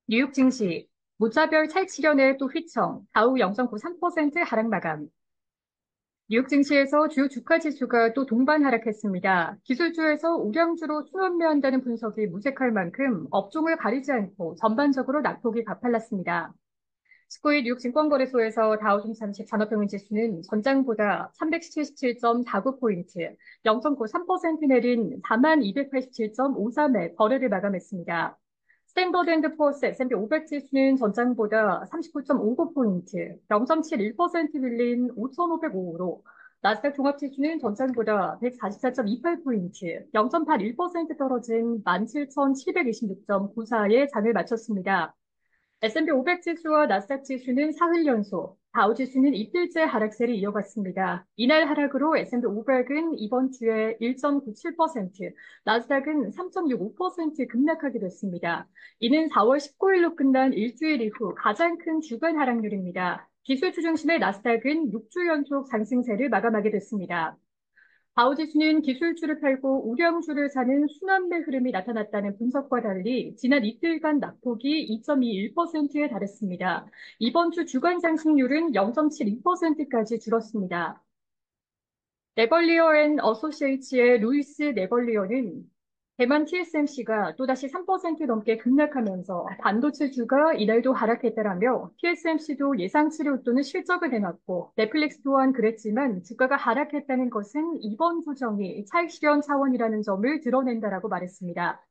뉴욕 증시, 무차별 차익 실현에 또 휘청, 다우 0.93% 하락 마감. 뉴욕 증시에서 주요 주가 지수가 또 동반 하락했습니다. 기술주에서 우량주로 순환매한다는 분석이 무색할 만큼 업종을 가리지 않고 전반적으로 낙폭이 가팔랐습니다. 19일 뉴욕 증권거래소에서 다우존스 30 산업평균 지수는 전장보다 377.49포인트, 0.93% 내린 4287.53에 거래를 마감했습니다. 스탠더드 앤드 푸어스 S&P 500 지수는 전장보다 39.59포인트, 0.71% 밀린 5,505로, 나스닥 종합지수는 전장보다 144.28포인트, 0.81% 떨어진 17,726.94에 장을 마쳤습니다. S&P 500 지수와 나스닥 지수는 사흘 연속, 다우 지수는 이틀째 하락세를 이어갔습니다. 이날 하락으로 S&P 500은 이번 주에 1.97%, 나스닥은 3.65% 급락하게 됐습니다. 이는 4월 19일로 끝난 일주일 이후 가장 큰 주간 하락률입니다. 기술주 중심의 나스닥은 6주 연속 상승세를 마감하게 됐습니다. 다우지수는 기술주를 팔고 우량주를 사는 순환매 흐름이 나타났다는 분석과 달리 지난 이틀간 낙폭이 2.21%에 달했습니다. 이번 주 주간 상승률은 0.72%까지 줄었습니다. 네벌리어 앤 어소시에이츠의 루이스 네벌리어는 대만 TSMC가 또다시 3% 넘게 급락하면서 반도체주가 이날도 하락했다라며 TSMC도 예상치를 웃도는 실적을 내놨고 넷플릭스 또한 그랬지만 주가가 하락했다는 것은 이번 조정이 차익 실현 차원이라는 점을 드러낸다라고 말했습니다.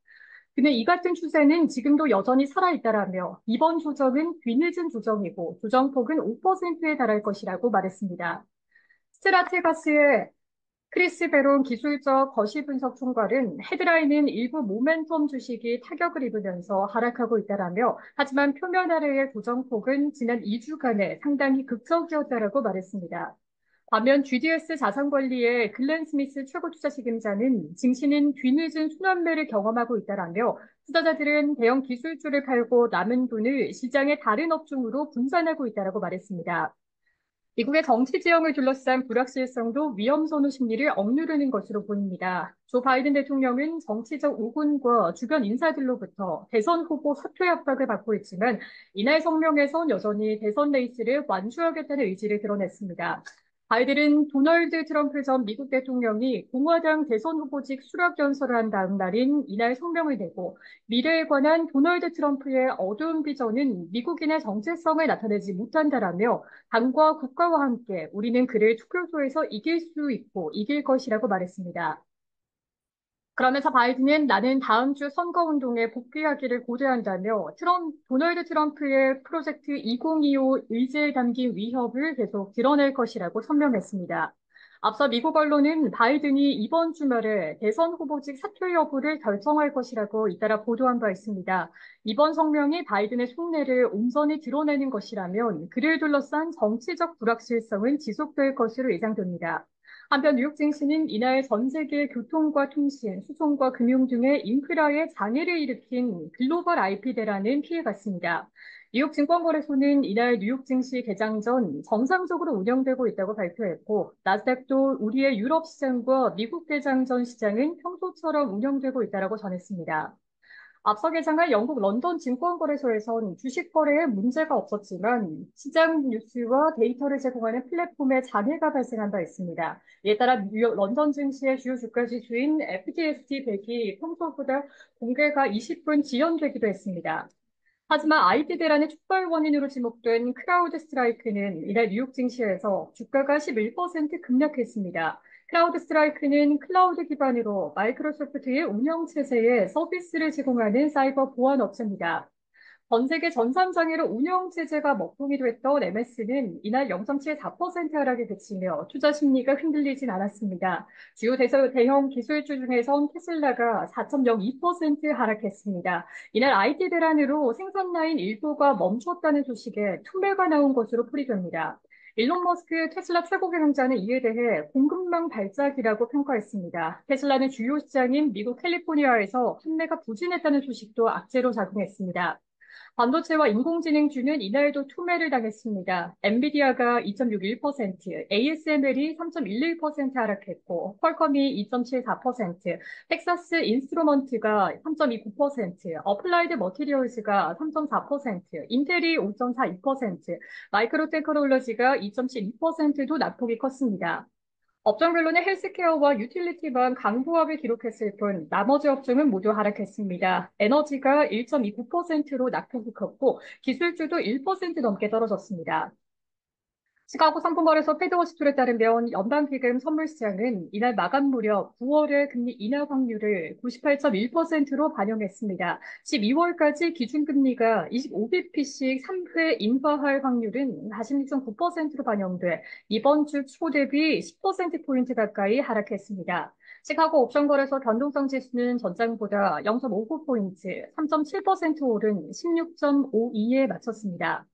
그는 이 같은 추세는 지금도 여전히 살아있다라며 이번 조정은 뒤늦은 조정이고 조정폭은 5%에 달할 것이라고 말했습니다. 스트라테가스의 크리스 베론 기술적 거시 분석 총괄은 헤드라인은 일부 모멘텀 주식이 타격을 입으면서 하락하고 있다라며 하지만 표면 아래의 조정폭은 지난 2주간에 상당히 극적이었다라고 말했습니다. 반면 GDS 자산관리의 글렌 스미스 최고 투자 책임자는 증시는 뒤늦은 순환매를 경험하고 있다라며 투자자들은 대형 기술주를 팔고 남은 돈을 시장의 다른 업종으로 분산하고 있다라고 말했습니다. 미국의 정치 지형을 둘러싼 불확실성도 위험 선호 심리를 억누르는 것으로 보입니다. 조 바이든 대통령은 정치적 우군과 주변 인사들로부터 대선 후보 사퇴 압박을 받고 있지만 이날 성명에선 여전히 대선 레이스를 완주하겠다는 의지를 드러냈습니다. 바이든은 도널드 트럼프 전 미국 대통령이 공화당 대선 후보직 수락 연설을 한 다음 날인 이날 성명을 내고 미래에 관한 도널드 트럼프의 어두운 비전은 미국인의 정체성을 나타내지 못한다라며 당과 국가와 함께 우리는 그를 투표소에서 이길 수 있고 이길 것이라고 말했습니다. 그러면서 바이든은 나는 다음 주 선거운동에 복귀하기를 고대한다며 도널드 트럼프의 프로젝트 2025 의지에 담긴 위협을 계속 드러낼 것이라고 선명했습니다. 앞서 미국 언론은 바이든이 이번 주말에 대선 후보직 사퇴 여부를 결정할 것이라고 잇따라 보도한 바 있습니다. 이번 성명이 바이든의 속내를 온전히 드러내는 것이라면 그를 둘러싼 정치적 불확실성은 지속될 것으로 예상됩니다. 한편 뉴욕 증시는 이날 전 세계 교통과 통신, 수송과 금융 등의 인프라에 장애를 일으킨 글로벌 IP 대란은 피해갔습니다. 뉴욕 증권거래소는 이날 뉴욕 증시 개장 전 정상적으로 운영되고 있다고 발표했고, 나스닥도 우리의 유럽 시장과 미국 개장 전 시장은 평소처럼 운영되고 있다고 전했습니다. 앞서 개장한 영국 런던 증권거래소에선 주식 거래에 문제가 없었지만 시장 뉴스와 데이터를 제공하는 플랫폼에 장애가 발생한 바 있습니다. 이에 따라 뉴욕 런던 증시의 주요 주가 지수인 FTSE 100이 평소보다 공개가 20분 지연되기도 했습니다. 하지만 IT 대란의 촉발 원인으로 지목된 크라우드 스트라이크는 이날 뉴욕 증시에서 주가가 11% 급락했습니다. 크라우드 스트라이크는 클라우드 기반으로 마이크로소프트의 운영 체제에 서비스를 제공하는 사이버 보안 업체입니다. 전 세계 전산장애로 운영 체제가 먹통이 됐던 MS는 이날 0.74% 하락에 그치며 투자 심리가 흔들리진 않았습니다. 주요 대형 기술주 중에선 테슬라가 4.02% 하락했습니다. 이날 IT 대란으로 생산 라인 일부가 멈췄다는 소식에 투매가 나온 것으로 풀이됩니다. 일론 머스크 테슬라 최고 경영자는 이에 대해 공급망 발작이라고 평가했습니다. 테슬라는 주요 시장인 미국 캘리포니아에서 판매가 부진했다는 소식도 악재로 작용했습니다. 반도체와 인공지능주는 이날도 투매를 당했습니다. 엔비디아가 2.61%, ASML이 3.11% 하락했고, 퀄컴이 2.74%, 텍사스 인스트루먼트가 3.29%, 어플라이드 머티리얼즈가 3.4%, 인텔이 5.42%, 마이크로 테크놀로지가 2.12%도 낙폭이 컸습니다. 업종별로는 헬스케어와 유틸리티만 강보합을 기록했을 뿐 나머지 업종은 모두 하락했습니다. 에너지가 1.29%로 낙폭이 컸고 기술주도 1% 넘게 떨어졌습니다. 시카고 상품거래소 패드워시툴에 따르면 연방기금 선물시장은 이날 마감 무렵 9월의 금리 인하 확률을 98.1%로 반영했습니다. 12월까지 기준금리가 25bp씩 3회 인하할 확률은 46.9%로 반영돼 이번 주 초 대비 10%포인트 가까이 하락했습니다. 시카고 옵션거래소 변동성 지수는 전장보다 0.59포인트, 3.7% 오른 16.52에 마쳤습니다.